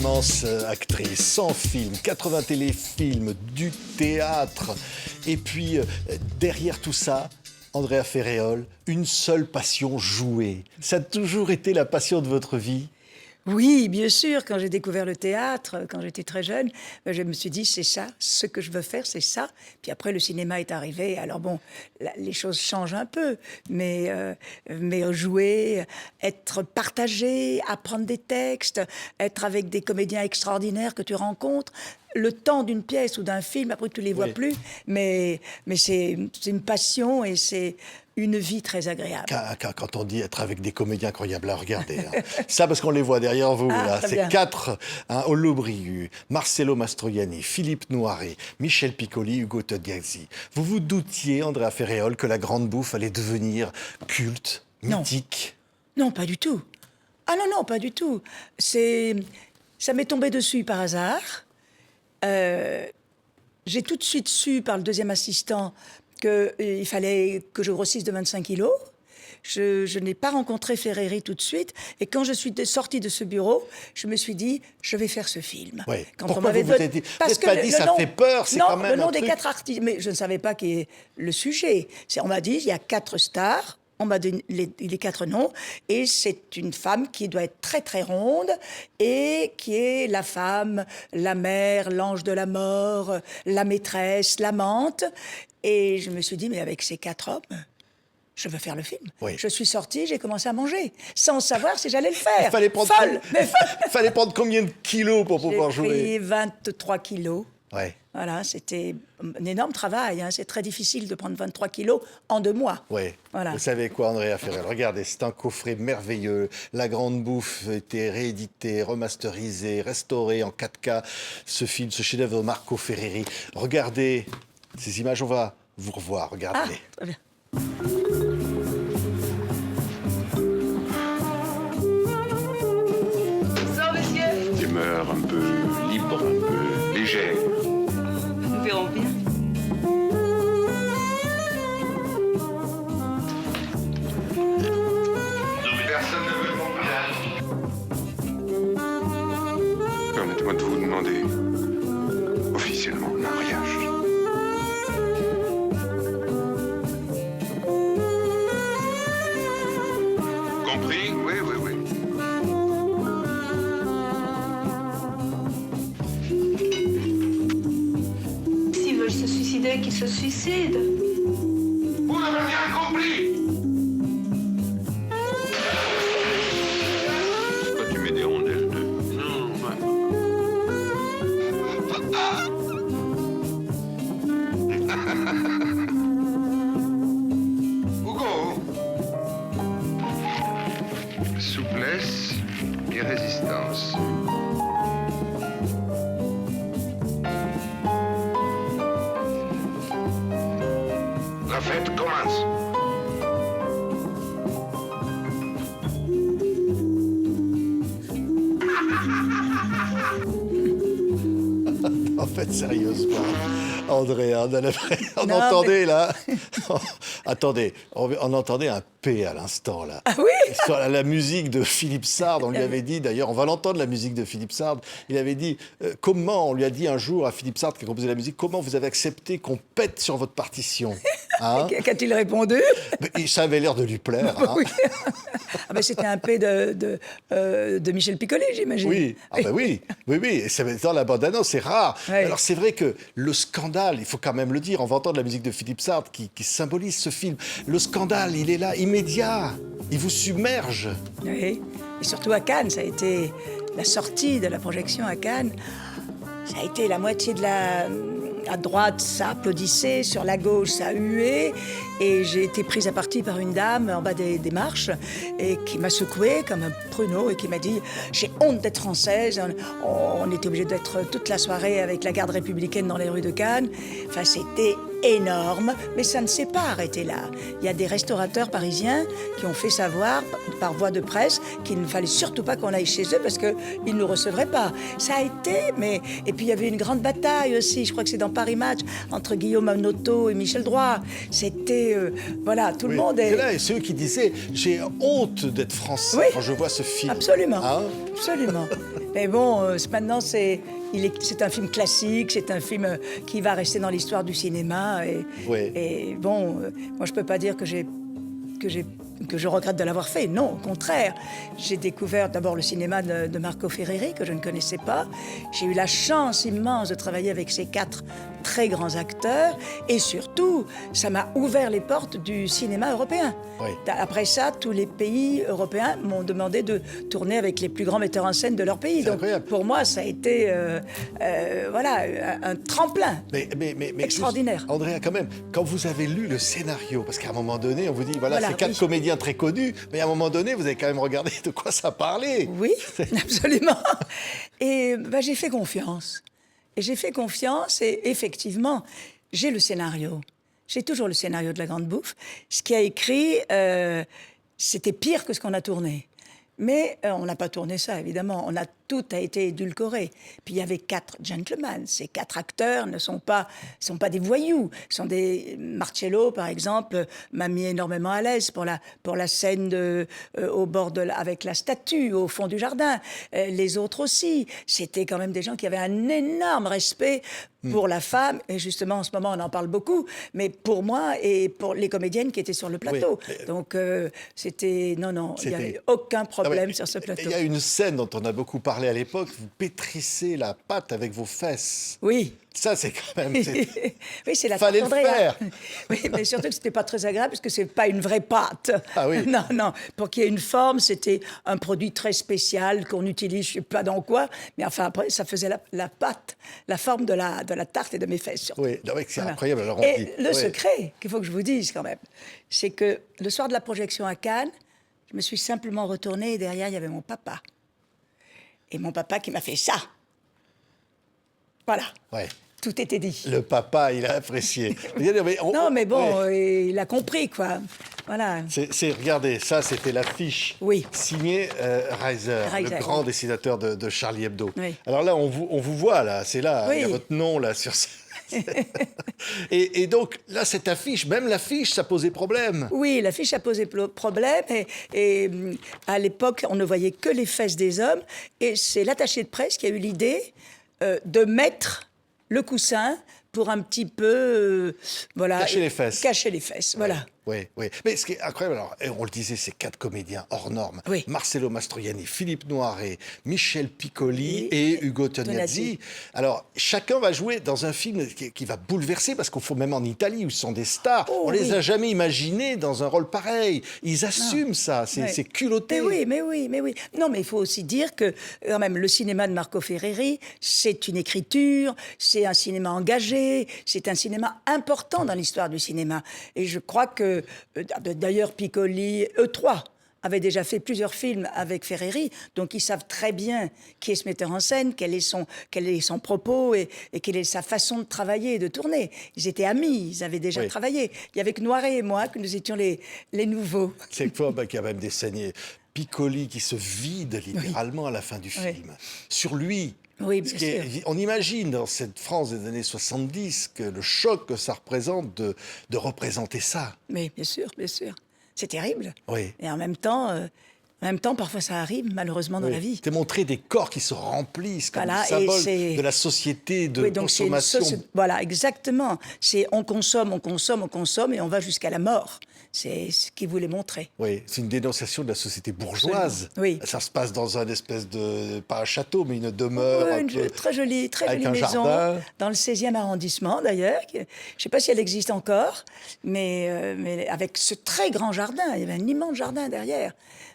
immense actrice, 100 films, 80 téléfilms, du théâtre. Et puis, derrière tout ça, Andrea Ferréol, une seule passion, jouer. Ça a toujours été la passion de votre vie? Oui, bien sûr. Quand j'ai découvert le théâtre, quand j'étais très jeune, je me suis dit, c'est ça, ce que je veux faire, c'est ça. Puis après, le cinéma est arrivé. Alors bon, les choses changent un peu, mais jouer, être partagé, apprendre des textes, être avec des comédiens extraordinaires que tu rencontres, le temps d'une pièce ou d'un film, après tu ne les vois plus, mais c'est une passion et c'est une vie très agréable. Quand on dit être avec des comédiens incroyables à regarder, hein. Ça parce qu'on les voit derrière vous, là. C'est 4, hein, Olo Briu, Marcello Mastroianni, Philippe Noiret, Michel Piccoli, Ugo Tognazzi. Vous vous doutiez, Andrea Ferréol, que la Grande Bouffe allait devenir culte, mythique? Non, pas du tout. Ah non, pas du tout. Ça m'est tombé dessus par hasard. J'ai tout de suite su par le deuxième assistant qu'il fallait que je grossisse de 25 kilos. Je n'ai pas rencontré Ferreri tout de suite. Et quand je suis sortie de ce bureau, je me suis dit, je vais faire ce film. Oui. Quand Pourquoi on m'avait vous vous êtes dit, parce que pas dit, ça fait peur, c'est quand même le nom un des truc... 4 artistes. Mais je ne savais pas qui est le sujet. On m'a dit, il y a 4 stars. On m'a donné les 4 noms, et c'est une femme qui doit être très très ronde, et qui est la femme, la mère, l'ange de la mort, la maîtresse, l'amante. Et je me suis dit, mais avec ces 4 hommes, je veux faire le film. Oui. Je suis sortie, j'ai commencé à manger, sans savoir si j'allais le faire. Fallait prendre Folle, mais fallait prendre combien de kilos pour pouvoir jouer? J'ai pris 23 kilos. Ouais. Voilà, c'était un énorme travail. Hein. C'est très difficile de prendre 23 kilos en 2 mois. Oui. Voilà. Vous savez quoi, Andrea Ferréol? Regardez, c'est un coffret merveilleux. La Grande Bouffe a été réédité, remasterisé, restauré en 4K. Ce film, ce chef-d'œuvre de Marco Ferreri. Regardez ces images, on va vous revoir. Regardez-les. Ah, très bien. Bonsoir, monsieur. D'humeur un peu libre, un peu légère. Nous verrons bien. Personne ne veut mon village. Permettez-moi de vous demander officiellement le mariage. Compris? Oui, oui, oui. S'ils veulent se suicider, qu'ils se suicident. Vous n'avez rien compris! Pourquoi tu mets des rondelles de... Non, Hugo! Souplesse et résistance. La fête commence. En fait, sérieusement, Andrea, on Non, entendait là... Attendez, on entendait un P à l'instant, là. Ah oui? Sur la musique de Philippe Sard, on lui avait dit, d'ailleurs, on va l'entendre, la musique de Philippe Sard, il avait dit, comment, on lui a dit un jour à Philippe Sard qui a composé la musique, comment vous avez accepté qu'on pète sur votre partition, hein? Qu'a-t-il répondu? Ça avait l'air de lui plaire, hein? Oui. Ah ben, c'était un P de Michel Piccoli, j'imagine. Oui, ah ben oui, et c'est dans la bande-annonce, c'est rare. Oui. Alors c'est vrai que le scandale, il faut quand même le dire, on va entendre la musique de Philippe Sard qui symbolise ce film. Le scandale, il est là, immédiat, il vous submerge. Oui, et surtout à Cannes, ça a été la sortie de la projection à Cannes. Ça a été la moitié de la... À droite, ça applaudissait, sur la gauche, ça huait. Et j'ai été prise à partie par une dame en bas des marches et qui m'a secouée comme un pruneau et qui m'a dit « J'ai honte d'être française. » On était obligés d'être toute la soirée avec la garde républicaine dans les rues de Cannes. Enfin, c'était énorme, mais ça ne s'est pas arrêté là. Il y a des restaurateurs parisiens qui ont fait savoir, par voie de presse, qu'il ne fallait surtout pas qu'on aille chez eux parce qu'ils ne nous recevraient pas. Ça a été, mais... Et puis il y avait une grande bataille aussi, je crois que c'est dans Paris Match, entre Guillaume Anoto et Michel Droit. C'était... voilà, tout le monde est... C'est là, et ceux qui disaient « J'ai honte d'être français Oui. quand je vois ce film ». Absolument, Hein? absolument. Mais bon, maintenant, c'est un film classique, c'est un film qui va rester dans l'histoire du cinéma. Oui. Et bon, moi, je peux pas dire que je regrette de l'avoir fait. Non, au contraire. J'ai découvert d'abord le cinéma de Marco Ferreri, que je ne connaissais pas. J'ai eu la chance immense de travailler avec ces 4 très grands acteurs. Et surtout, ça m'a ouvert les portes du cinéma européen. Oui. Après ça, tous les pays européens m'ont demandé de tourner avec les plus grands metteurs en scène de leur pays. Donc, incroyable. pour moi, ça a été voilà, un tremplin Mais extraordinaire. juste, Andrea, quand même, quand vous avez lu le scénario, parce qu'à un moment donné, on vous dit, voilà, Voilà, c'est 4 oui. comédiens très connus, mais à un moment donné, vous avez quand même regardé de quoi ça parlait. Oui, absolument. Et j'ai fait confiance. Et j'ai fait confiance et effectivement, j'ai le scénario. J'ai toujours le scénario de La Grande Bouffe. Ce qui a écrit, c'était pire que ce qu'on a tourné. Mais on n'a pas tourné ça, évidemment. Tout a été édulcoré. Puis il y avait 4 gentlemen. Ces 4 acteurs ne sont pas des voyous. Marcello, par exemple, m'a mis énormément à l'aise pour la scène au bord avec la statue, au fond du jardin. Les autres aussi. C'était quand même des gens qui avaient un énorme respect pour la femme. Et justement, en ce moment, on en parle beaucoup. Mais pour moi et pour les comédiennes qui étaient sur le plateau. Oui. Donc, c'était... Non, il n'y avait aucun problème sur ce plateau. Il y a une scène dont on a beaucoup parlé à l'époque, vous pétrissez la pâte avec vos fesses. Oui. Ça, c'est quand même... Oui, c'est la Fallait tarte le Andrea. faire. Oui, mais surtout que c'était pas très agréable parce que c'est pas une vraie pâte. Ah oui. Non. Pour qu'il y ait une forme, c'était un produit très spécial qu'on utilise, je sais pas dans quoi, mais enfin après, ça faisait la pâte, la forme de la tarte et de mes fesses surtout. Oui, non, mais c'est Voilà. incroyable. Alors, Et le secret qu'il faut que je vous dise quand même, c'est que le soir de la projection à Cannes, je me suis simplement retournée et derrière, il y avait mon papa. Et mon papa qui m'a fait ça. Voilà. Ouais. Tout était dit. Le papa, il a apprécié. Non, mais bon, ouais. il a compris, quoi. Voilà. Regardez, ça, c'était l'affiche Oui. signée Reiser, Reiser, le grand oui. dessinateur de Charlie Hebdo. Oui. Alors là, on vous voit, là, c'est là, Oui. il y a votre nom, là, sur ça. et donc, là, cette affiche, même l'affiche, ça posait problème. Oui, l'affiche a posé problème et à l'époque, on ne voyait que les fesses des hommes et c'est l'attaché de presse qui a eu l'idée de mettre le coussin pour un petit peu, voilà... Cacher les fesses. Cacher les fesses, voilà. Oui. Mais ce qui est incroyable, alors, on le disait, c'est 4 comédiens hors normes. Oui. Marcello Mastroianni, Philippe Noiret, Michel Piccoli Oui. et Ugo Tognazzi. Tognazzi. Alors, chacun va jouer dans un film qui va bouleverser, parce qu'on faut même en Italie, où ils sont des stars. Oh, on les oui. a jamais imaginés dans un rôle pareil. Ils assument ça, c'est culotté. Mais oui. Non, mais il faut aussi dire que, quand même, le cinéma de Marco Ferreri, c'est une écriture, c'est un cinéma engagé, c'est un cinéma important dans l'histoire du cinéma. Et je crois que, d'ailleurs, Piccoli, eux 3 avaient déjà fait plusieurs films avec Ferreri, donc ils savent très bien qui est ce metteur en scène, quel est son propos et quelle est sa façon de travailler et de tourner. Ils étaient amis, ils avaient déjà travaillé. Il y avait que Noiret et moi que nous étions les nouveaux. C'est fois qu'il y a même des scènes. Piccoli qui se vide littéralement à la fin du film. Sur lui. Oui, bien sûr. On imagine dans cette France des années 70 que le choc que ça représente de représenter ça. Mais bien sûr. C'est terrible. Oui. Et en même temps, parfois ça arrive, malheureusement, dans la vie. C'est montrer des corps qui se remplissent comme Voilà, symbole et de la société de donc c'est consommation. voilà, exactement. C'est on consomme et on va jusqu'à la mort. C'est ce qu'il voulait montrer. Oui, c'est une dénonciation de la société bourgeoise. Absolument. Oui. Ça se passe dans un espèce de, pas un château, mais une demeure. Oui, un une peu, très jolie avec un maison, jardin. dans le 16e arrondissement d'ailleurs. Je ne sais pas si elle existe encore, mais avec ce très grand jardin. Il y avait un immense jardin derrière.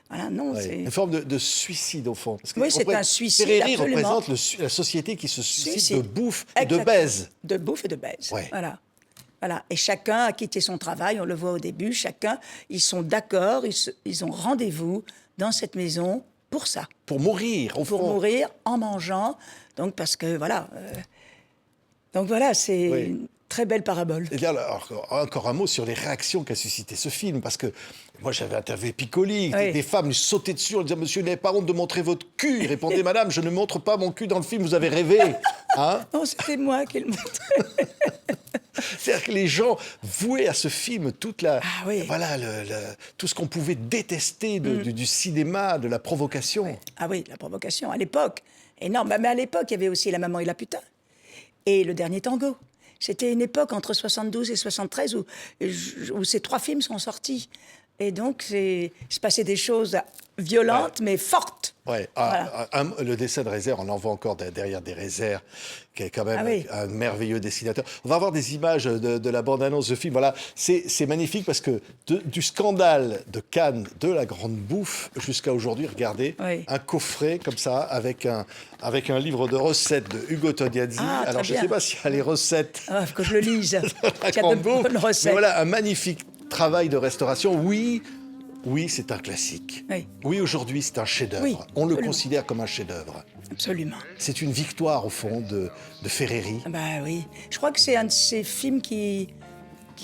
Voilà, non, Ouais. c'est... Une forme de suicide, au fond. Parce que Oui, c'est un suicide, Ferreri absolument. représente la société qui se suicide Suicide. de bouffe et de Exactement. baise. De bouffe et de baise. Ouais. Voilà. Et chacun a quitté son travail, on le voit au début, ils sont d'accord, ils ont rendez-vous dans cette maison pour ça. Pour mourir, au fond. Pour mourir en mangeant. Donc, parce que, voilà... Donc voilà, c'est... Oui. Très belle parabole. Et bien, alors, encore un mot sur les réactions qu'a suscité ce film, parce que moi j'avais interviewé Piccoli, Oui. des femmes lui sautaient dessus en disant « Monsieur, vous n'avez pas honte de montrer votre cul ?» Il répondait « Madame, je ne montre pas mon cul dans le film, vous avez rêvé. » Hein? Non, c'était moi qui le montrais. C'est-à-dire que les gens vouaient à ce film toute la, Ah oui. voilà, tout ce qu'on pouvait détester du cinéma, de la provocation. Ah oui, la provocation, à l'époque. Énorme. Mais à l'époque, il y avait aussi La Maman et la putain. Et Le Dernier Tango. C'était une époque entre 72 et 73 où ces 3 films sont sortis. Et donc, il se passait des choses violentes, mais fortes. Ouais. Voilà. Le dessin de Rézère, on en voit encore derrière des Rézères, qui est quand même Ah oui. un merveilleux dessinateur. On va voir des images de la bande-annonce de film. Voilà, c'est magnifique parce que du scandale de Cannes, de la grande bouffe, jusqu'à aujourd'hui, regardez, Oui. un coffret comme ça, avec un livre de recettes de Ugo Tognazzi. Ah, très Alors, je ne bien. sais pas s'il y a les recettes Ah, faut que je le lise. de la Il y a de grande bouffe, bonnes mais recettes. voilà, un magnifique travail de restauration. Oui, c'est un classique. Oui. Aujourd'hui, c'est un chef-d'œuvre. Oui, On le absolument. considère comme un chef-d'œuvre. Absolument. C'est une victoire, au fond, de Ferreri. Bah oui. Je crois que c'est un de ces films qui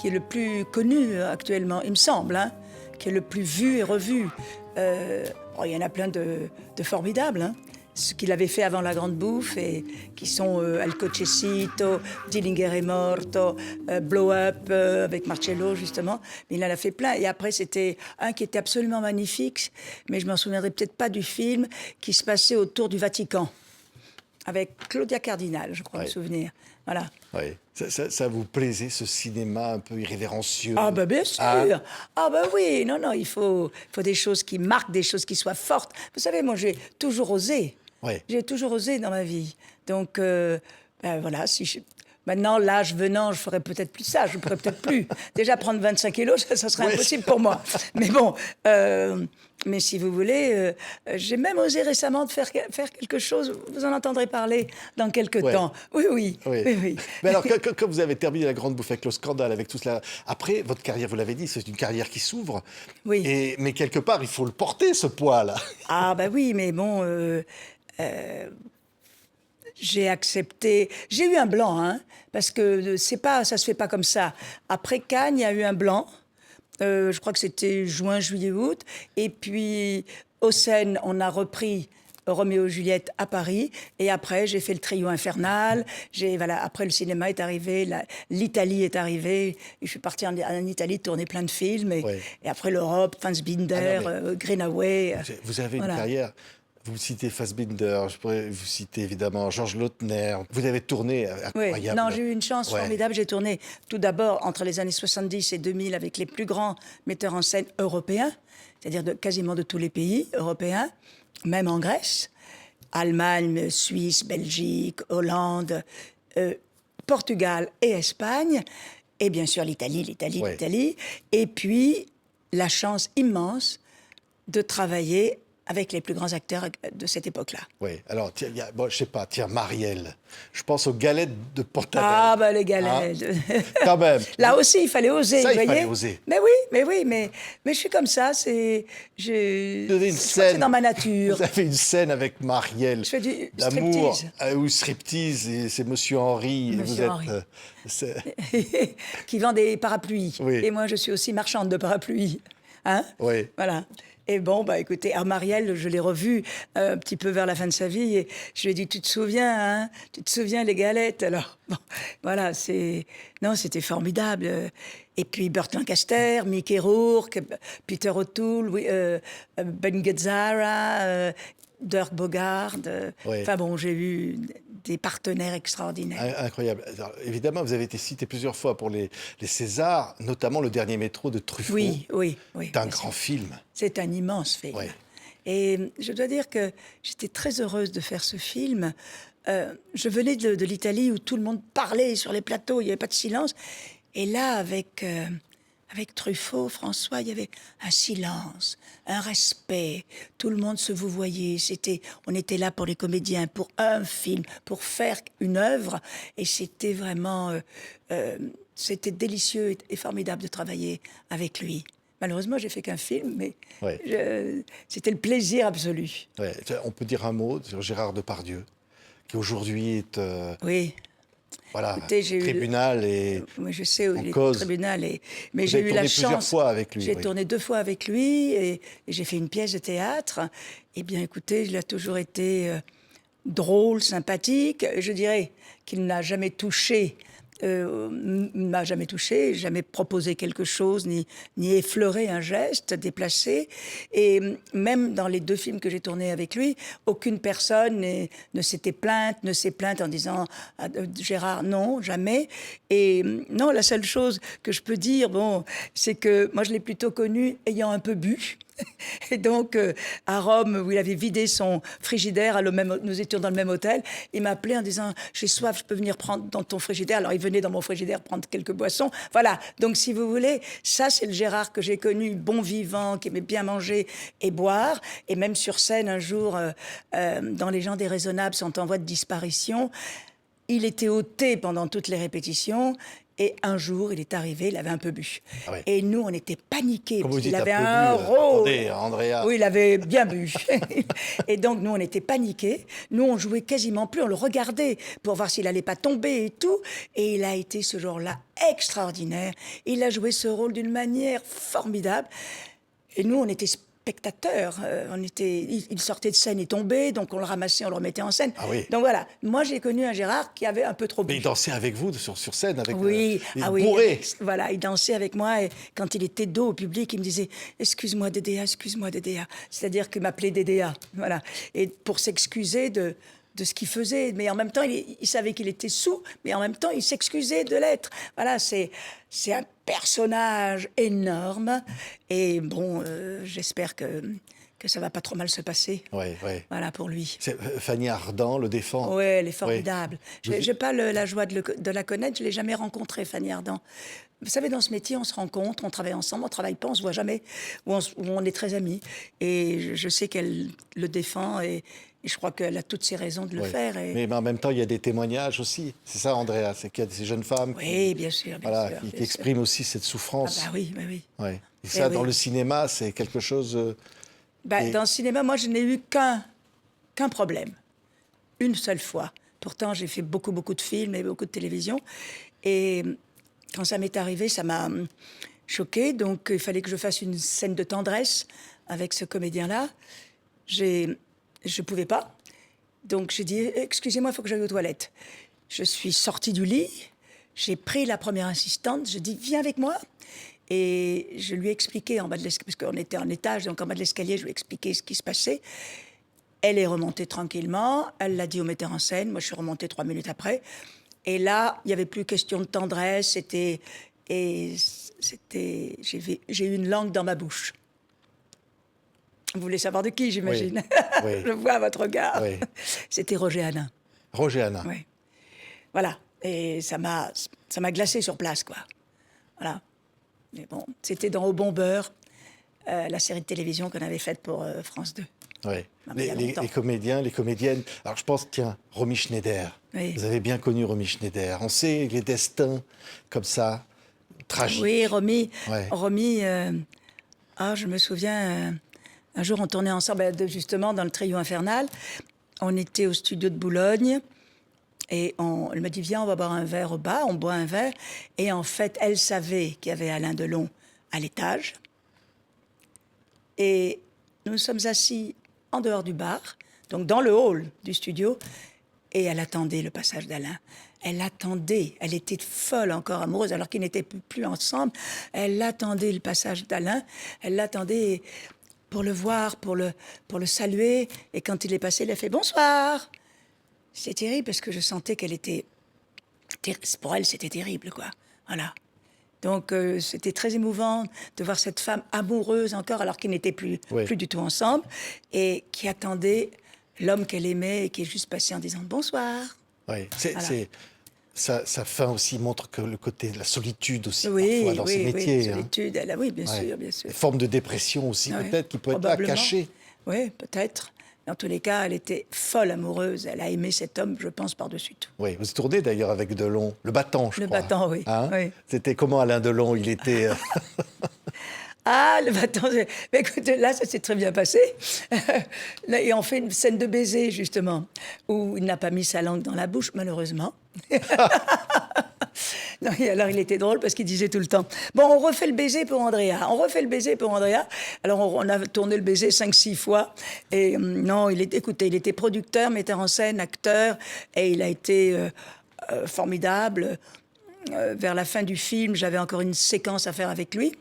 est le plus connu actuellement, il me semble, hein, qui est le plus vu et revu. Il y en a plein de formidables, hein. Ce qu'il avait fait avant La Grande Bouffe, et qui sont El Cochecito, Dillinger est morto, Blow Up avec Marcello, justement. Mais il en a fait plein. Et après, c'était un qui était absolument magnifique, mais je m'en souviendrai peut-être pas du film, qui se passait autour du Vatican, avec Claudia Cardinal, je crois me souvenir. Voilà. Oui. Ça vous plaisait, ce cinéma un peu irrévérencieux? Ah ben bien sûr. Ah. Ah ben oui, non, il faut des choses qui marquent, des choses qui soient fortes. Vous savez, moi j'ai toujours osé. Ouais. J'ai toujours osé dans ma vie. Donc voilà, maintenant, l'âge venant, je ferais peut-être plus ça, je ne pourrais peut-être plus. Déjà prendre 25 kilos, ça serait Oui. impossible pour moi. Mais bon, mais si vous voulez, j'ai même osé récemment de faire quelque chose, vous en entendrez parler dans quelques Ouais. temps. Oui. Mais alors, quand vous avez terminé La Grande Bouffe avec le scandale, avec tout cela, après, votre carrière, vous l'avez dit, c'est une carrière qui s'ouvre. Oui. Mais quelque part, il faut le porter, ce poids-là. Ah bah oui, mais bon, j'ai accepté. J'ai eu un blanc, hein, parce que ça se fait pas comme ça. Après Cannes, il y a eu un blanc. Je crois que c'était juin, juillet, août. Et puis au Seine, on a repris Roméo et Juliette à Paris. Et après, j'ai fait le Trio Infernal. Après, le cinéma est arrivé, l'Italie est arrivée. Et je suis partie en Italie tourner plein de films. Et après l'Europe, Fassbinder, Greenaway. Vous avez voilà. une carrière. Vous citez Fassbinder, je pourrais vous citer évidemment Georges Lautner. Vous avez tourné incroyable. Non, j'ai eu une chance formidable. J'ai tourné tout d'abord entre les années 70 et 2000 avec les plus grands metteurs en scène européens, c'est-à-dire quasiment de tous les pays européens, même en Grèce, Allemagne, Suisse, Belgique, Hollande, Portugal et Espagne, et bien sûr l'Italie. Et puis la chance immense de travailler avec les plus grands acteurs de cette époque-là. Oui, alors, je ne sais pas, Marielle. Je pense aux galettes de Portabelle. Ah, bah les galettes. Quand même. Là aussi, il fallait oser, Ça, vous il voyez. fallait oser. Mais je suis comme ça, Vous avez une c'est scène. dans ma nature. Vous avez une scène avec Marielle. Je fais du d'amour, striptease. ou striptease, et c'est Monsieur Henry. Et Monsieur vous Henry. êtes... Qui vend des parapluies. Oui. Et moi, je suis aussi marchande de parapluies. Hein? Oui. Voilà. Et bon, écoutez, Marielle, je l'ai revu un petit peu vers la fin de sa vie, et je lui ai dit, tu te souviens les galettes? Alors, bon, voilà, c'était formidable. Et puis Burt Lancaster, Mickey Rourke, Peter O'Toole, Ben Gazzara, Dirk Bogarde. Enfin bon, j'ai eu des partenaires extraordinaires. Incroyable. Alors, évidemment, vous avez été cité plusieurs fois pour les Césars, notamment Le Dernier métro de Truffaut. Oui. C'est un grand film. C'est un immense film. Oui. Et je dois dire que j'étais très heureuse de faire ce film. Je venais de l'Italie où tout le monde parlait sur les plateaux, il n'y avait pas de silence. Et là, avec Truffaut, François, il y avait un silence, un respect. Tout le monde se vouvoyait. On était là pour les comédiens, pour un film, pour faire une œuvre. Et c'était vraiment... c'était délicieux et formidable de travailler avec lui. Malheureusement, j'ai fait qu'un film, mais c'était le plaisir absolu. Ouais. On peut dire un mot sur Gérard Depardieu, qui aujourd'hui est... Oui. voilà, Écoutez, j'ai eu tribunal et Oui, je sais où en il est, cause. tribunal. Mais Vous j'ai avez eu tourné la plusieurs chance. fois avec lui. J'ai oui. tourné 2 fois avec lui et j'ai fait une pièce de théâtre. Eh bien, écoutez, il a toujours été drôle, sympathique. Je dirais qu'il n'a jamais touché. M'a jamais touché, jamais proposé quelque chose, ni effleuré un geste déplacé. Et même dans les 2 films que j'ai tournés avec lui, aucune personne ne s'est plainte en disant Gérard, non, jamais. Et non, la seule chose que je peux dire, bon, c'est que moi je l'ai plutôt connu ayant un peu bu. Et donc, à Rome, où il avait vidé son frigidaire, nous étions dans le même hôtel, il m'appelait en disant « J'ai soif, je peux venir prendre dans ton frigidaire ?» Alors, il venait dans mon frigidaire prendre quelques boissons. Voilà, donc si vous voulez, ça, c'est le Gérard que j'ai connu, bon vivant, qui aimait bien manger et boire. Et même sur scène, un jour, dans Les gens déraisonnables sont en voie de disparition, il était ôté pendant toutes les répétitions. Et un jour, il est arrivé, il avait un peu bu. Ah ouais. Et nous, on était paniqués. Comme vous parce qu'il dites, avait un peu un bu, rôle. attendez, Andrea. Oui, il avait bien bu. Et donc, nous, on était paniqués. Nous, on jouait quasiment plus. On le regardait pour voir s'il allait pas tomber et tout. Et il a été, ce jour-là, extraordinaire. Il a joué ce rôle d'une manière formidable. Et nous, on était spectateurs. Il sortait de scène et tombait, donc on le ramassait, on le remettait en scène. Ah oui. Donc voilà, moi j'ai connu un Gérard qui avait un peu trop bu. Mais il dansait avec vous sur scène, avec Oui, il oui. bourré. Voilà, il dansait avec moi et quand il était dos au public, il me disait « Excuse-moi Dédéa, excuse-moi Dédéa ». C'est-à-dire qu'il m'appelait Dédéa, voilà. Et pour s'excuser de ce qu'il faisait. Mais en même temps, il savait qu'il était saoul, mais en même temps, il s'excusait de l'être. Voilà, c'est un personnage énorme. Et bon, j'espère que ça va pas trop mal se passer. Oui, oui. Voilà, pour lui. Fanny Ardant le défend. Oui, elle est formidable. Oui. J'ai pas la joie de la connaître, je l'ai jamais rencontrée, Fanny Ardant. Vous savez, dans ce métier, on se rencontre, on travaille ensemble, on travaille pas, on se voit jamais, ou on est très amis. Et je sais qu'elle le défend et je crois qu'elle a toutes ses raisons de le Oui. faire. Mais en même temps, il y a des témoignages aussi. C'est ça, Andrea, c'est qu'il y a ces jeunes femmes Oui, bien sûr, voilà, bien sûr. qui expriment aussi cette Ah souffrance. bah oui, bah oui. Ouais. Et ça, dans oui. le cinéma, c'est quelque chose... Bah, dans le cinéma, moi, je n'ai eu qu'un problème. Une seule fois. Pourtant, j'ai fait beaucoup de films et beaucoup de télévision. Et quand ça m'est arrivé, ça m'a choquée. Donc, il fallait que je fasse une scène de tendresse avec ce comédien-là. Je ne pouvais pas. Donc, j'ai dit, excusez-moi, il faut que j'aille aux toilettes. Je suis sortie du lit. J'ai pris la première assistante. Je dis, viens avec moi. Et je lui ai expliqué en bas de l'escalier, parce qu'on était en étage, donc en bas de l'escalier, je lui ai expliqué ce qui se passait. Elle est remontée tranquillement, elle l'a dit au metteur en scène, moi je suis remontée 3 minutes après. Et là, il n'y avait plus question de tendresse, j'ai eu une langue dans ma bouche. Vous voulez savoir de qui, j'imagine? Oui. Je vois votre regard. Oui. C'était Roger Hanin. Roger Hanin. Oui. Voilà. Et ça m'a glacé sur place, quoi. Voilà. Mais bon, c'était dans Au bon beurre, la série de télévision qu'on avait faite pour France 2. Oui. Il y a longtemps. Les comédiens, les comédiennes. Alors je pense, tiens, Romy Schneider. Oui. Vous avez bien connu Romy Schneider. On sait les destins comme ça, tragiques. Oui, Romy. Ouais. Romy, je me souviens, un jour on tournait ensemble, justement dans le Trio Infernal. On était au studio de Boulogne. Et elle m'a dit, viens, on va boire un verre au bas. On boit un verre. Et en fait, elle savait qu'il y avait Alain Delon à l'étage. Et nous nous sommes assis en dehors du bar, donc dans le hall du studio. Et elle attendait le passage d'Alain. Elle attendait. Elle était folle, encore amoureuse, alors qu'ils n'étaient plus ensemble. Elle attendait le passage d'Alain. Elle l'attendait pour le voir, pour le saluer. Et quand il est passé, elle a fait « Bonsoir !» C'est terrible parce que je sentais qu'elle était... Pour elle, c'était terrible, quoi. Voilà. Donc, c'était très émouvant de voir cette femme amoureuse encore, alors qu'ils n'étaient plus du tout ensemble, et qui attendait l'homme qu'elle aimait et qui est juste passé en disant « Bonsoir ». Oui, Voilà. Sa fin aussi montre que le côté de la solitude aussi, Oui, parfois, dans ces métiers. Oui, solitude, oui, bien Ouais. sûr, bien sûr. Une forme de dépression aussi, Ouais, peut-être, qui peut être là, probablement. cachée. Oui, peut-être. Dans tous les cas, elle était folle amoureuse. Elle a aimé cet homme, je pense, par-dessus tout. Oui, vous tournez d'ailleurs avec Delon. Le battant, je crois. Le battant, oui. Hein? Oui. C'était comment Alain Delon? Il était... Ah, attends, mais écoute, là, ça s'est très bien passé. Et on fait une scène de baiser, justement, où il n'a pas mis sa langue dans la bouche, malheureusement. Non, et alors, il était drôle parce qu'il disait tout le temps « Bon, on refait le baiser pour Andrea. On refait le baiser pour Andrea. » Alors, on a tourné le baiser 5-6 fois. Et non, écoutez, il était producteur, metteur en scène, acteur. Et il a été formidable. Vers la fin du film, j'avais encore une séquence à faire avec lui.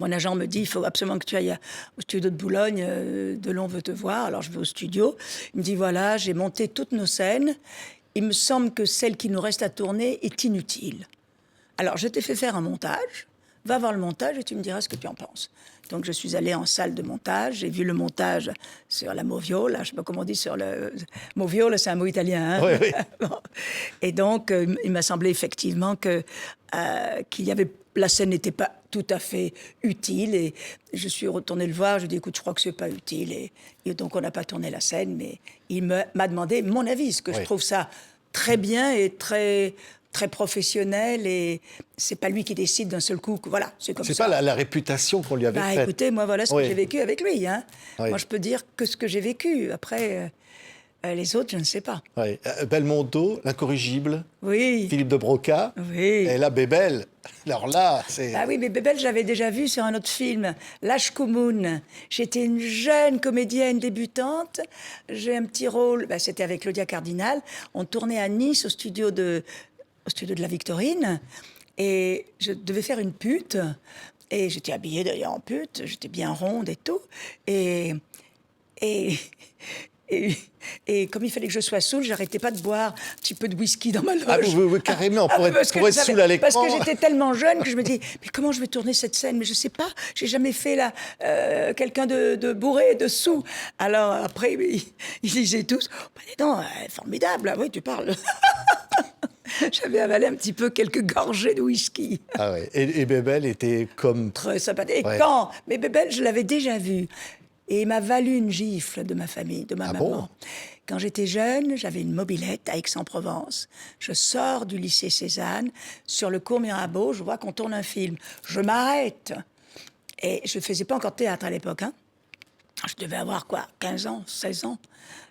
Mon agent me dit, il faut absolument que tu ailles au studio de Boulogne, Delon veut te voir. Alors je vais au studio. Il me dit, voilà, j'ai monté toutes nos scènes. Il me semble que celle qui nous reste à tourner est inutile. Alors je t'ai fait faire un montage. Va voir le montage et tu me diras ce que tu en penses. Donc je suis allée en salle de montage. J'ai vu le montage sur la Moviola. Je ne sais pas comment on dit sur le... Moviola, c'est un mot italien. Hein, oui, oui. Bon. Et donc il m'a semblé effectivement qu'il y avait... La scène n'était pas tout à fait utile et je suis retournée le voir. Je lui ai dit, écoute, je crois que c'est pas utile. Et donc, on n'a pas tourné la scène, mais il m'a demandé mon avis, parce que je trouve ça très bien et très, très professionnel. Et c'est pas lui qui décide d'un seul coup. Voilà, c'est comme ça. C'est pas la réputation qu'on lui avait faite. Écoutez, moi, voilà ce que j'ai vécu avec lui. Hein. Oui. Moi, je peux dire que ce que j'ai vécu. Après... les autres, je ne sais pas. Oui. Belmondo, l'incorrigible, Oui. Philippe de Broca, Oui. et là, Bébel. Alors là, c'est... Ah oui, mais Bébel, j'avais déjà vu sur un autre film, L'Âge Koumoun. J'étais une jeune comédienne débutante. J'ai un petit rôle, c'était avec Claudia Cardinal. On tournait à Nice, au studio de la Victorine. Et je devais faire une pute. Et j'étais habillée d'ailleurs en pute. J'étais bien ronde et tout. Et comme il fallait que je sois saoule, j'arrêtais pas de boire un petit peu de whisky dans ma loge. Ah oui, carrément, pour être saoul à l'écran. Parce que j'étais tellement jeune que je me dis, mais comment je vais tourner cette scène? Mais je sais pas, j'ai jamais fait quelqu'un de bourré, de saoul. Alors après, ils disaient tous, dis donc, formidable, oui, tu parles. J'avais avalé un petit peu quelques gorgées de whisky. Ah ouais. Et Bébel était comme... Très sympathique. Et quand? Mais Bébel, je l'avais déjà vu. Et il m'a valu une gifle de ma famille, de ma maman. Bon? Quand j'étais jeune, j'avais une mobilette à Aix-en-Provence. Je sors du lycée Cézanne. Sur le cours Mirabeau, je vois qu'on tourne un film. Je m'arrête. Et je ne faisais pas encore de théâtre à l'époque. Hein. Je devais avoir 15 ans, 16 ans.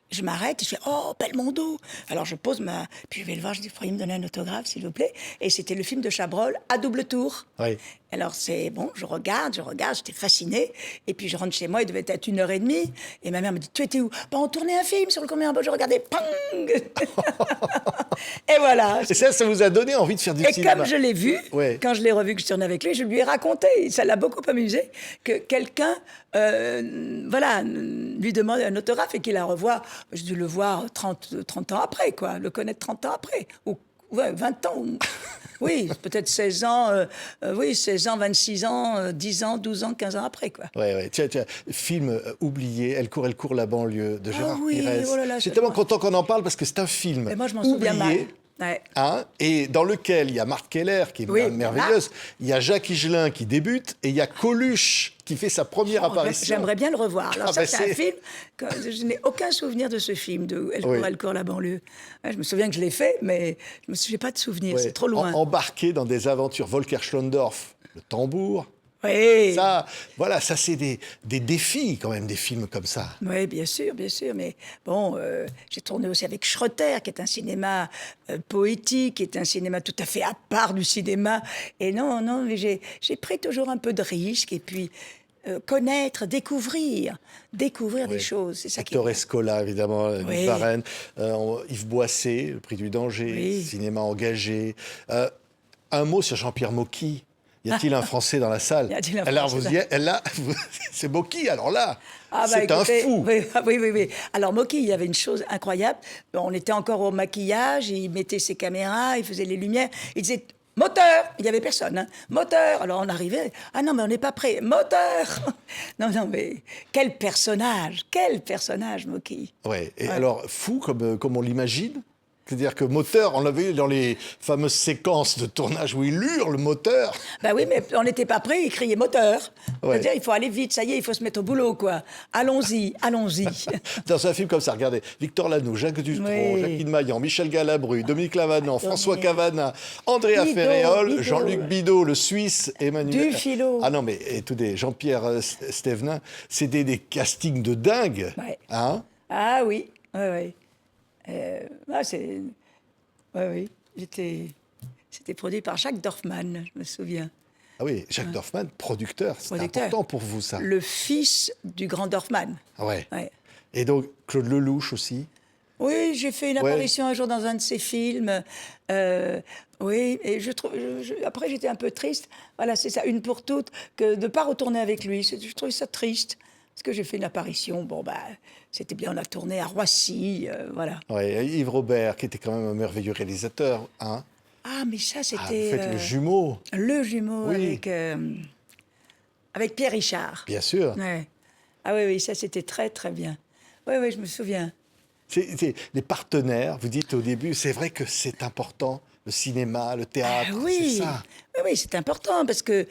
Je m'arrête et je fais « Oh, Belmondo !» Alors je pose Puis je vais le voir, je dis « Pourriez me donner un autographe, s'il vous plaît ?» Et c'était le film de Chabrol, à double tour. Oui. Alors c'est bon, je regarde, j'étais fascinée. Et puis je rentre chez moi, il devait être 1h30. Et ma mère me dit « Tu étais où ?»« On tournait un film sur le combien je regardais, pang. Et voilà. Et ça vous a donné envie de faire du cinéma. Et comme je l'ai vu, quand je l'ai revu, que je tournais avec lui, je lui ai raconté, ça l'a beaucoup amusé, que quelqu'un lui demande un autographe et qu'il la revoit. J'ai dû le voir 30 ans après, quoi, le connaître 30 ans après, ou 20 ans. Oui, peut-être 16 ans, 26 ans, 10 ans, 12 ans, 15 ans après, quoi. Oui. Tiens, film oublié, Elle court la banlieue, de Gérard Pires. Oh là là, je suis tellement content qu'on en parle parce que c'est un film Et moi, je m'en souviens mal. Ouais. Hein, et dans lequel il y a Marthe Keller qui est merveilleuse, il y a Jacques Higelin qui débute et il y a Coluche qui fait sa première apparition. J'aimerais bien le revoir. Alors c'est un film, je n'ai aucun souvenir de ce film, de Elle court la banlieue. Ouais, je me souviens que je l'ai fait, mais je ne me souviens pas de souvenir, c'est trop loin. Embarqué dans des aventures, Volker Schlondorf, le tambour. Oui. Ça, c'est des défis quand même, des films comme ça. Oui, bien sûr. Mais bon, j'ai tourné aussi avec Schroeter, qui est un cinéma poétique, qui est un cinéma tout à fait à part du cinéma. Et non, mais j'ai pris toujours un peu de risque. Et puis, connaître, découvrir des choses. C'est ça Hector Escola, évidemment, Luc Varenne, Yves Boisset, le prix du danger, cinéma engagé. Un mot sur Jean-Pierre Mocky. Y a-t-il un Français dans la salle? C'est Mocky, alors là, c'est un fou. Oui. Alors Mocky, il y avait une chose incroyable. On était encore au maquillage, il mettait ses caméras, il faisait les lumières, il disait « Moteur !» Il n'y avait personne. Hein. « Moteur !» Alors on arrivait, « Ah non, mais on n'est pas prêt. Moteur !» Non, mais quel personnage, Mocky. Ouais. Et alors, fou comme on l'imagine? C'est-à-dire que moteur, on l'a vu dans les fameuses séquences de tournage où il hurle le moteur. Ben oui, mais on n'était pas prêts, il criait moteur. Ouais. C'est-à-dire, il faut aller vite, ça y est, il faut se mettre au boulot, quoi. Allons-y, allons-y. Dans un film comme ça, regardez, Victor Lanoux, Jacques Dutronc, Oui. Jacqueline Maillan, Michel Galabru, Dominique Lavanant, François Cavana, Andrea Bidot, Ferréol, Bidot. Jean-Luc Bidot, le Suisse, Emmanuel... Dufilo. Ah non, mais et tout des Jean-Pierre Stévenin, c'était des castings de dingue. Ouais. Hein? Ah oui, oui, oui. C'est... Oui, oui. C'était produit par Jacques Dorfman, je me souviens. Ah oui, Jacques Dorfman, producteur, c'est Producteur. important pour vous ça. Le fils du grand Dorfman. Ouais. Ouais. Et donc Claude Lelouch aussi. Oui, j'ai fait une Ouais. apparition un jour dans un de ses films. Oui, et je trouve. Après, j'étais un peu triste. Voilà, c'est ça, une pour toutes, que de ne pas retourner avec lui. Je trouvais ça triste. Parce que j'ai fait une apparition. Bon, bah, c'était bien, on a tourné à Roissy. Voilà. Ouais, Yves Robert, qui était quand même un merveilleux réalisateur. Hein? Ah, mais ça, Ah, c'était. vous faites le jumeau, le jumeau Oui. avec Pierre Richard. bien sûr. Ouais. Ah oui, oui, ça, c'était très, très bien. Oui, oui, je me souviens. C'est les partenaires, vous dites au début, c'est vrai que c'est important, le cinéma, le théâtre, Ah oui. c'est ça. Oui, oui, c'est important parce que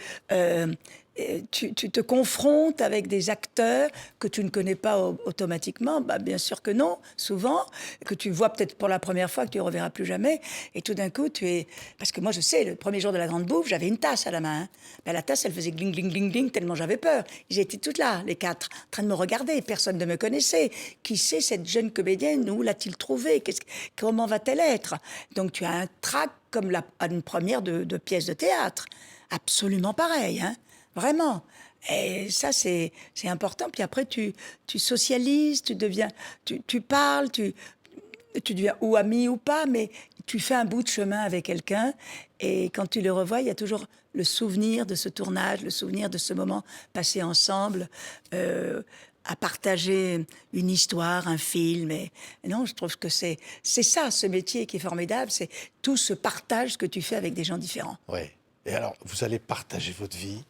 tu te confrontes avec des acteurs que tu ne connais pas automatiquement. Bah, bien sûr que non, souvent, que tu vois peut-être pour la première fois, que tu ne reverras plus jamais. Et tout d'un coup, tu es... Parce que moi, je sais, le premier jour de la Grande Bouffe, j'avais une tasse à la main. Hein. Ben, la tasse, elle faisait gling, gling, gling, gling, tellement j'avais peur. Ils étaient toutes là, les quatre, en train de me regarder. Personne ne me connaissait. Qui c'est cette jeune comédienne? Où l'a-t-il trouvée? Comment va-t-elle être? Donc, tu as un trac comme à une première de pièce de théâtre. Absolument pareil, hein. Vraiment. Et ça, c'est important. Puis après, tu socialises, tu parles, tu deviens ou ami ou pas, mais tu fais un bout de chemin avec quelqu'un. Et quand tu le revois, il y a toujours le souvenir de ce tournage, le souvenir de ce moment passé ensemble, à partager une histoire, un film. Et non, je trouve que c'est ça, ce métier qui est formidable, c'est tout ce partage que tu fais avec des gens différents. Ouais. Et alors, vous allez partager votre vie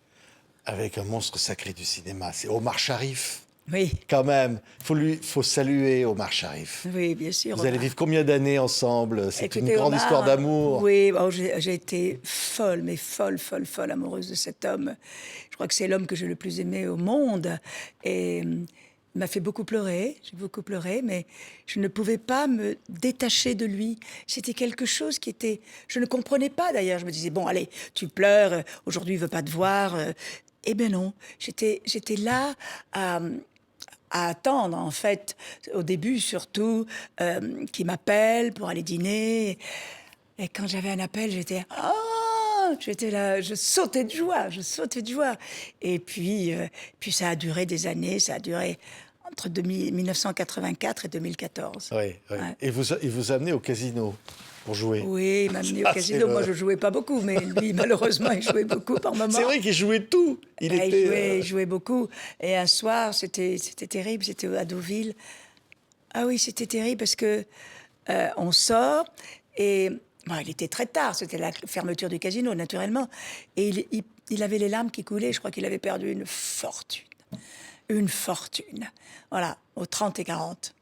avec un monstre sacré du cinéma, c'est Omar Sharif. Oui, Quand même, faut saluer Omar Sharif. oui, bien sûr. Vous allez vivre combien d'années ensemble? C'est une Écoutez, grande Omar, histoire d'amour. Oui, oh, j'ai été folle, mais folle amoureuse de cet homme. Je crois que c'est l'homme que j'ai le plus aimé au monde. Et il m'a fait beaucoup pleurer, j'ai beaucoup pleuré, mais je ne pouvais pas me détacher de lui. C'était quelque chose qui était... Je ne comprenais pas d'ailleurs. Je me disais, bon, allez, tu pleures, aujourd'hui il ne veut pas te voir. Eh bien non, j'étais là à attendre, en fait, au début surtout, qu'il m'appelle pour aller dîner. Et quand j'avais un appel, j'étais là, je sautais de joie. Et puis ça a duré des années, ça a duré entre 1984 et 2014. Oui, oui. Ouais. Et il vous a amené au casino pour jouer. Oui, il m'a amené au Ça, casino. c'est Moi, le- je jouais pas beaucoup, mais lui, malheureusement, il jouait beaucoup par moments. C'est vrai qu'il jouait tout. Il Ah, était. il jouait beaucoup. Et un soir, c'était terrible, c'était à Deauville. Ah oui, c'était terrible parce que on sort et bon, il était très tard, c'était la fermeture du casino, naturellement. Et il avait les larmes qui coulaient, je crois qu'il avait perdu une fortune. Une fortune. Voilà, aux 30 et 40.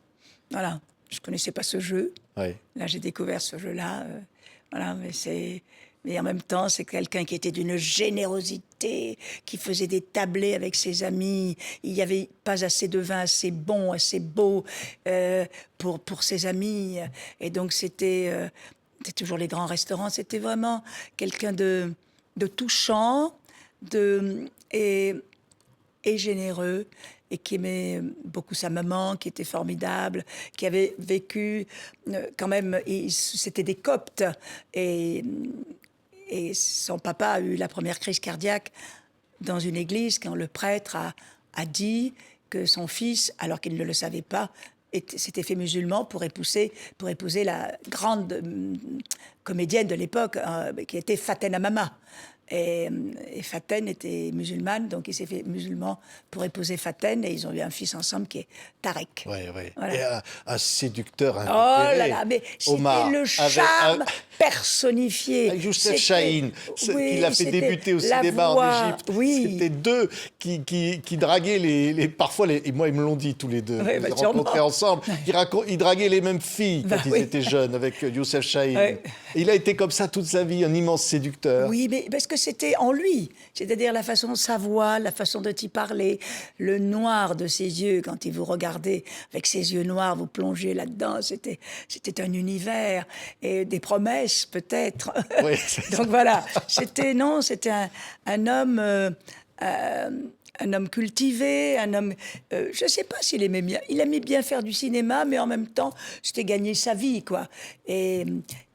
Voilà, je ne connaissais pas ce jeu. Oui. Là, j'ai découvert ce jeu-là. Voilà, mais en même temps, c'est quelqu'un qui était d'une générosité, qui faisait des tablés avec ses amis. Il n'y avait pas assez de vin assez bon, assez beau pour ses amis. Et donc, c'était toujours les grands restaurants. C'était vraiment quelqu'un de touchant et généreux, et qui aimait beaucoup sa maman, qui était formidable, qui avait vécu quand même, c'était des Coptes, et son papa a eu la première crise cardiaque dans une église quand le prêtre a dit que son fils, alors qu'il ne le savait pas, s'était fait musulman pour épouser la grande comédienne de l'époque, qui était Faten Hamama. Et Faten était musulmane, donc il s'est fait musulman pour épouser Faten, et ils ont eu un fils ensemble qui est Tarek. Ouais, ouais. Voilà. Et un séducteur Oh invétéré. là là, mais c'était Omar, le avec charme personnifié. Avec Youssef C'était- Chahine, oui, qui l'a fait c'était débuter au la cinéma en voix, Égypte. oui. C'était deux qui draguaient parfois, et moi ils me l'ont dit tous les deux, Ouais, ils bah, se rencontraient sûrement. ensemble, ils draguaient les mêmes filles quand Bah, ils oui. étaient jeunes avec Youssef Chahine. Ouais. Et il a été comme ça toute sa vie, un immense séducteur. Oui, mais parce que c'était en lui. C'est-à-dire la façon de sa voix, la façon de t'y parler, le noir de ses yeux, quand il vous regardait avec ses yeux noirs, vous plongez là-dedans. C'était un univers et des promesses, peut-être. Oui, c'est Donc voilà, c'était un homme. Un homme cultivé, un homme... je ne sais pas s'il aimait bien... Il aimait bien faire du cinéma, mais en même temps, c'était gagner sa vie, quoi. Et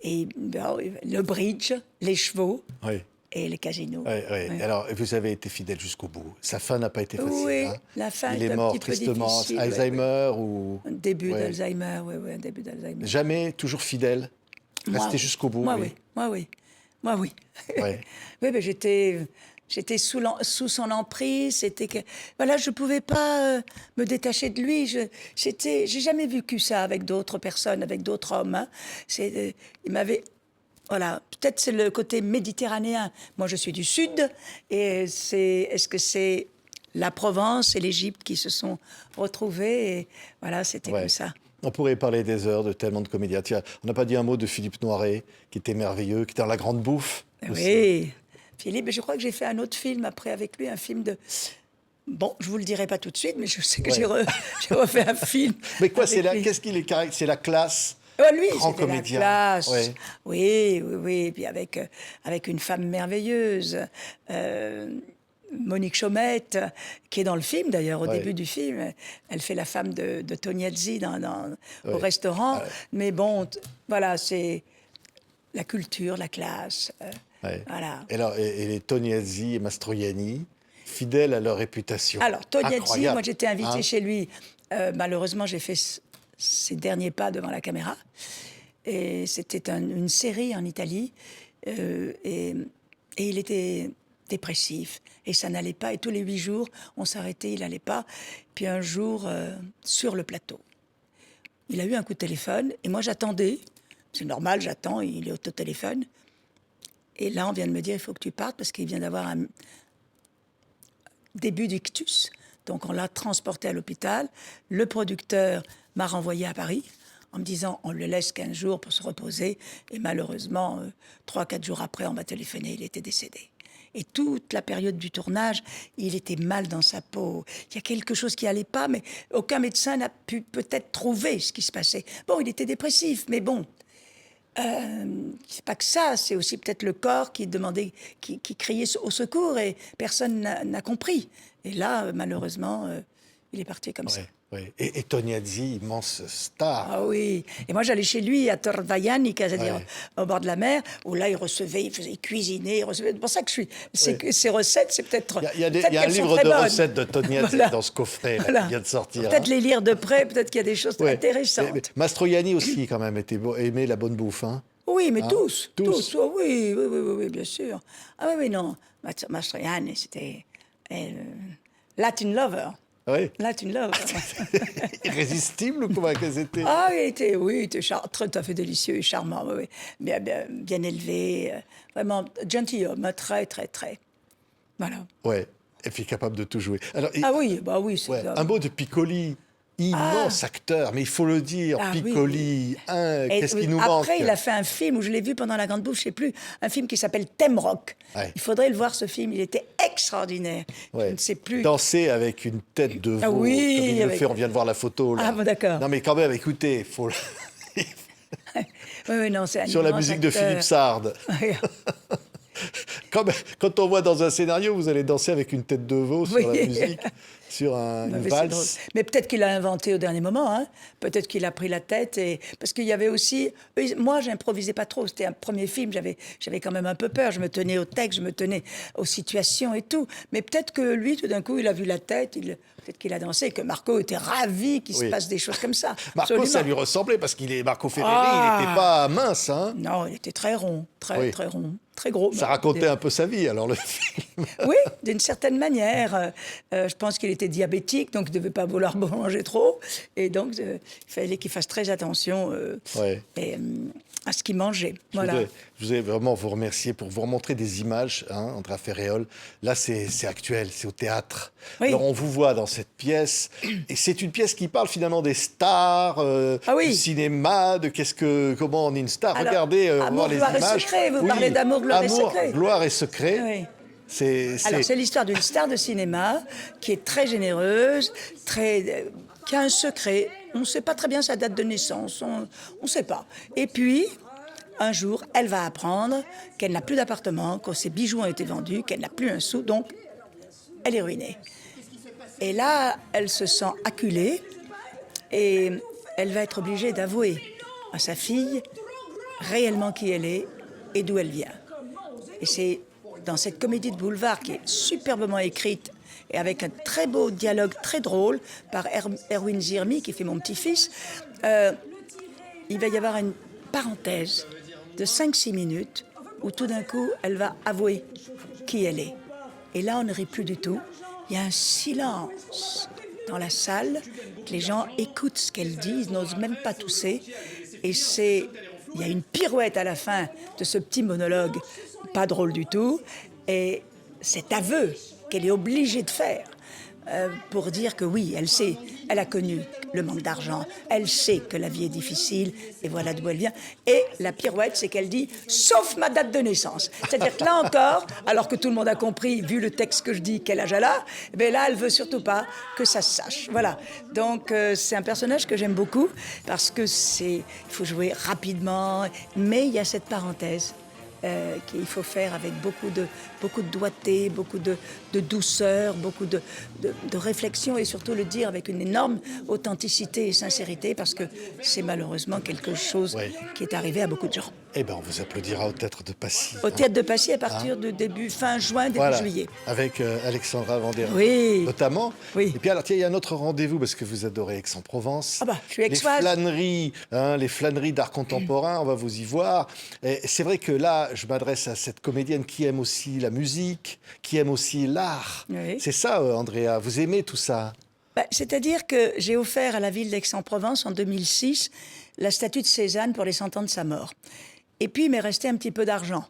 ben, le bridge, les chevaux Oui. et les casinos. Ouais, ouais. Ouais. Alors, vous avez été fidèle jusqu'au bout. Sa fin n'a pas été facile. Oui, hein. la fin Il est est un mort petit peu tristement. difficile, ouais, Alzheimer ou... Un début Ouais. d'Alzheimer, oui, un début d'Alzheimer. Jamais, toujours fidèle. Moi, Rester jusqu'au bout. Moi, oui. oui. Moi, oui. Moi, oui. Ouais. Oui, mais j'étais sous son emprise. C'était que, voilà, je pouvais pas me détacher de lui. J'ai jamais vécu ça avec d'autres personnes, avec d'autres hommes. Hein. Il m'avait, voilà, peut-être c'est le côté méditerranéen. Moi, je suis du Sud, et est-ce que c'est la Provence et l'Égypte qui se sont retrouvés, et voilà, c'était Ouais. comme ça. On pourrait parler des heures de tellement de comédiens. Tiens, on n'a pas dit un mot de Philippe Noiret, qui était merveilleux, qui était dans La Grande Bouffe. aussi. Oui, Philippe, je crois que j'ai fait un autre film après avec lui, un film de... Bon, je vous le dirai pas tout de suite, mais je sais que Ouais. j'ai refait un film. Mais quoi, avec lui. qu'est-ce qu'il est C'est la classe. Lui, grand c'était la comédien. classe. Ouais. Oui, oui, oui. Et puis avec une femme merveilleuse, Monique Chaumette, qui est dans le film d'ailleurs, au Ouais. début du film. Elle fait la femme de Tognazzi au Ouais. restaurant. Ah ouais. Mais bon, voilà, c'est la culture, la classe. Ouais. Voilà. Et les Tognazzi et Mastroianni, fidèles à leur réputation. Alors, Tognazzi, Incroyable. moi j'étais invitée Hein. chez lui. Malheureusement, j'ai fait ses derniers pas devant la caméra. Et c'était une série en Italie. Et il était dépressif. Et ça n'allait pas. Et tous les 8 jours, on s'arrêtait, il n'allait pas. Puis un jour, sur le plateau, il a eu un coup de téléphone. Et moi, j'attendais. C'est normal, j'attends. Il est au téléphone. Et là, on vient de me dire, il faut que tu partes parce qu'il vient d'avoir un début d'ictus. Donc, on l'a transporté à l'hôpital. Le producteur m'a renvoyé à Paris en me disant, on le laisse 15 jours pour se reposer. Et malheureusement, 3-4 jours après, on m'a téléphoné, il était décédé. Et toute la période du tournage, il était mal dans sa peau. Il y a quelque chose qui n'allait pas, mais aucun médecin n'a pu peut-être trouver ce qui se passait. Bon, il était dépressif, mais bon, c'est pas que ça, c'est aussi peut-être le corps qui demandait, qui criait au secours, et personne n'a compris. Et là, malheureusement, il est parti comme ça. Ouais, ouais. Et Tognazzi, immense star. Ah oui. Et moi, j'allais chez lui à Torvaianica, c'est-à-dire Ouais. au bord de la mer, où là, il cuisinait, il recevait. C'est pour ça que ces recettes, c'est peut-être. Il y a peut-être un qu'elles sont livre très de bonnes. recettes de Tognazzi Voilà. dans ce coffret là, Voilà. qui vient de sortir. Peut-être hein. les lire de près, peut-être qu'il y a des choses Ouais. intéressantes. Mais Mastroianni aussi, quand même, aimait la bonne bouffe. Hein. Oui, mais Hein? tous. Tous. Oh, oui, bien sûr. Ah oui, non. Mastroianni, c'était Latin lover. Oui. Latin lover. Irrésistible ou comment qu'elles étaient? Ah, il était tout à fait délicieux et charmant, oui. Bien élevé, vraiment gentilhomme, très, très, très. Voilà. Ouais. Et puis capable de tout jouer. Alors, Ah oui, bah oui, c'est ouais, ça. un mot de Piccoli. Immense acteur, mais il faut le dire, Ah oui, Piccoli, Et qu'est-ce oui, qui nous manque? après, il a fait un film où je l'ai vu pendant la Grande Bouffe, je ne sais plus, un film qui s'appelle Thème Rock. Ouais. Il faudrait le voir, ce film, il était extraordinaire. Ouais. Je ne sais plus. Danser avec une tête de veau, Ah oui, comme il le avec- fait, on vient de voir la photo. Là. Ah bon, d'accord. Non mais quand même, écoutez, faut... Oui, non, c'est un sur la immense musique de acteur. Philippe Sard. Quand on voit dans un scénario, vous allez danser avec une tête de veau sur Oui. la musique, sur une Non, mais c'est drôle. valse. Mais peut-être qu'il a inventé au dernier moment. Hein. Peut-être qu'il a pris la tête. Parce qu'il y avait aussi... Moi, j'improvisais pas trop. C'était un premier film. J'avais quand même un peu peur. Je me tenais au texte, je me tenais aux situations et tout. Mais peut-être que lui, tout d'un coup, il a vu la tête. peut-être qu'il a dansé, que Marco était ravi qu'il se passe des choses comme ça. Marco, Absolument. ça lui ressemblait parce qu'il est Marco Ferreri, Ah. il n'était pas mince. Hein. Non, il était très rond, très rond, très gros. Ça racontait un peu sa vie, alors, le film. Oui, d'une certaine manière. Je pense qu'il était diabétique, donc il ne devait pas vouloir manger trop. Et donc, il fallait qu'il fasse très attention à ce qu'il mangeait. Voilà. Je voudrais vraiment vous remercier pour vous remontrer des images, hein, Andrea Ferréol. Là, c'est actuel, c'est au théâtre. Oui. Alors, on vous voit dans cette pièce, et c'est une pièce qui parle finalement des stars, du cinéma, de comment on est une star. Alors, regardez, on Amour, voit les gloire et images. secret, vous parlez d'amour, gloire et secret. Amour, gloire et secret. Oui. C'est C'est l'histoire d'une star de cinéma qui est très généreuse, qui a un secret. On ne sait pas très bien sa date de naissance, on ne sait pas. Et puis, un jour, elle va apprendre qu'elle n'a plus d'appartement, que ses bijoux ont été vendus, qu'elle n'a plus un sou, donc elle est ruinée. Et là, elle se sent acculée et elle va être obligée d'avouer à sa fille réellement qui elle est et d'où elle vient. Et c'est dans cette comédie de boulevard qui est superbement écrite et avec un très beau dialogue très drôle par Erwin Zirmi, qui fait mon petit-fils, il va y avoir une parenthèse de 5-6 minutes où tout d'un coup, elle va avouer qui elle est. Et là, on ne rit plus du tout. Il y a un silence dans la salle, que les gens écoutent ce qu'elle dit, ils n'osent même pas tousser. Et il y a une pirouette à la fin de ce petit monologue, pas drôle du tout, et cet aveu qu'elle est obligée de faire pour dire que oui, elle sait, elle a connu le manque d'argent, elle sait que la vie est difficile, et voilà d'où elle vient. Et la pirouette, c'est qu'elle dit « sauf ma date de naissance ». C'est-à-dire que là encore, alors que tout le monde a compris, vu le texte que je dis, quel âge elle a, eh là, elle veut surtout pas que ça se sache. Voilà. Donc, c'est un personnage que j'aime beaucoup, parce que il faut jouer rapidement, mais il y a cette parenthèse qu'il faut faire avec beaucoup de doigté, beaucoup de douceur, beaucoup de réflexion et surtout le dire avec une énorme authenticité et sincérité parce que c'est malheureusement quelque chose qui est arrivé à beaucoup de gens. Eh bien, on vous applaudira au Théâtre de Passy. Au Théâtre de Passy à partir de fin juin, début juillet. Avec Alexandra Vandera, notamment. Oui. Et puis alors, tiens, il y a un autre rendez-vous parce que vous adorez Aix-en-Provence. Ah bah, je suis aixoise. Les flâneries d'art contemporain, on va vous y voir. Et c'est vrai que là, je m'adresse à cette comédienne qui aime aussi la musique, qui aime aussi l'art. Oui. C'est ça, Andrea, vous aimez tout ça? C'est-à-dire que j'ai offert à la ville d'Aix-en-Provence en 2006 la statue de Cézanne pour les 100 ans de sa mort. Et puis, il m'est resté un petit peu d'argent.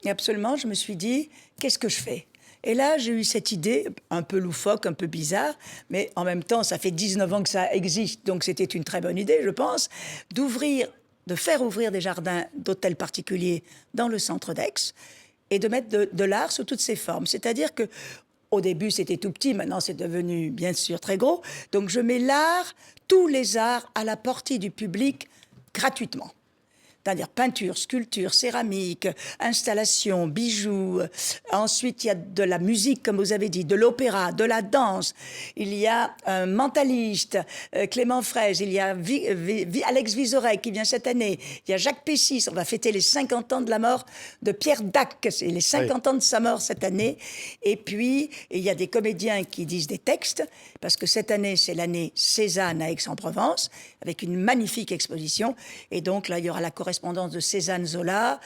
Et absolument, je me suis dit, qu'est-ce que je fais? Et là, j'ai eu cette idée, un peu loufoque, un peu bizarre, mais en même temps, ça fait 19 ans que ça existe, donc c'était une très bonne idée, je pense, de faire ouvrir des jardins d'hôtels particuliers dans le centre d'Aix et de mettre de l'art sous toutes ses formes. C'est-à-dire que au début, c'était tout petit, maintenant c'est devenu bien sûr très gros. Donc je mets l'art, tous les arts à la portée du public gratuitement. C'est-à-dire peinture, sculpture, céramique, installation, bijoux. Ensuite, il y a de la musique, comme vous avez dit, de l'opéra, de la danse. Il y a un mentaliste, Clément Fraise. Il y a Alex Vizorek qui vient cette année. Il y a Jacques Pessis. On va fêter les 50 ans de la mort de Pierre Dac. C'est les 50 ans de sa mort cette année. Et puis, il y a des comédiens qui disent des textes, parce que cette année, c'est l'année Cézanne à Aix-en-Provence, avec une magnifique exposition. Et donc, là, il y aura la correspondance de Cézanne Zola,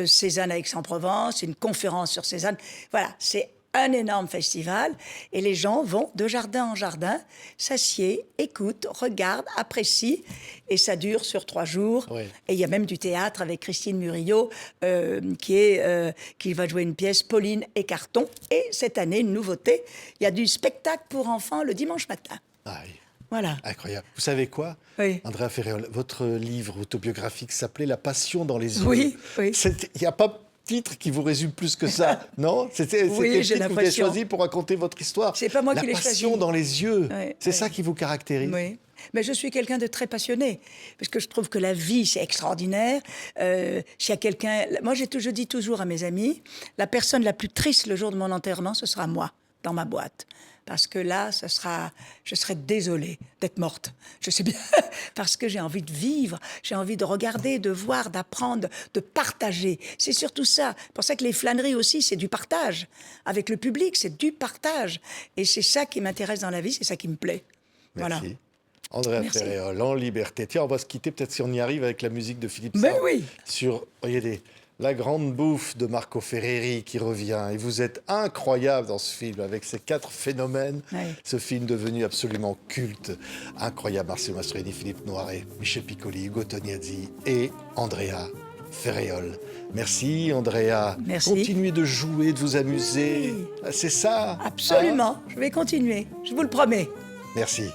Cézanne à Aix-en-Provence, une conférence sur Cézanne. Voilà, c'est un énorme festival et les gens vont de jardin en jardin, s'assiedent, écoutent, regardent, apprécient et ça dure sur 3 jours. Oui. Et il y a même du théâtre avec Christine Murillo qui va jouer une pièce Pauline et Carton. Et cette année, une nouveauté, il y a du spectacle pour enfants le dimanche matin. Ah oui. Voilà. Incroyable. Vous savez quoi, Andrea Ferréol, votre livre autobiographique s'appelait La passion dans les yeux. Oui. Il n'y a pas de titre qui vous résume plus que ça, non? C'était quel titre que vous avez choisi pour raconter votre histoire? C'est pas moi qui l'ai choisi. La passion dans les yeux, c'est ça qui vous caractérise? Oui. Mais je suis quelqu'un de très passionné, parce que je trouve que la vie, c'est extraordinaire. S'il y a quelqu'un... Moi, je dis toujours à mes amis, la personne la plus triste le jour de mon enterrement, ce sera moi, dans ma boîte. parce que là, je serais désolée d'être morte. Je sais bien, parce que j'ai envie de vivre, j'ai envie de regarder, de voir, d'apprendre, de partager. C'est surtout ça. C'est pour ça que les flâneries aussi, c'est du partage. Avec le public, c'est du partage. Et c'est ça qui m'intéresse dans la vie, c'est ça qui me plaît. Merci. Voilà. Andrea Merci. Ferréol, En liberté. Tiens, on va se quitter peut-être si on y arrive avec la musique de Philippe Mais Sard. oui. Sur, regardez, La Grande Bouffe de Marco Ferreri qui revient. Et vous êtes incroyable dans ce film avec ces 4 phénomènes. Oui. Ce film devenu absolument culte. Incroyable. Marcello Mastroianni, Philippe Noiret, Michel Piccoli, Ugo Tognazzi et Andrea Ferréol. Merci Andrea. Merci. Continuez de jouer, de vous amuser. Oui. C'est ça. Absolument. Je vais continuer. Je vous le promets. Merci.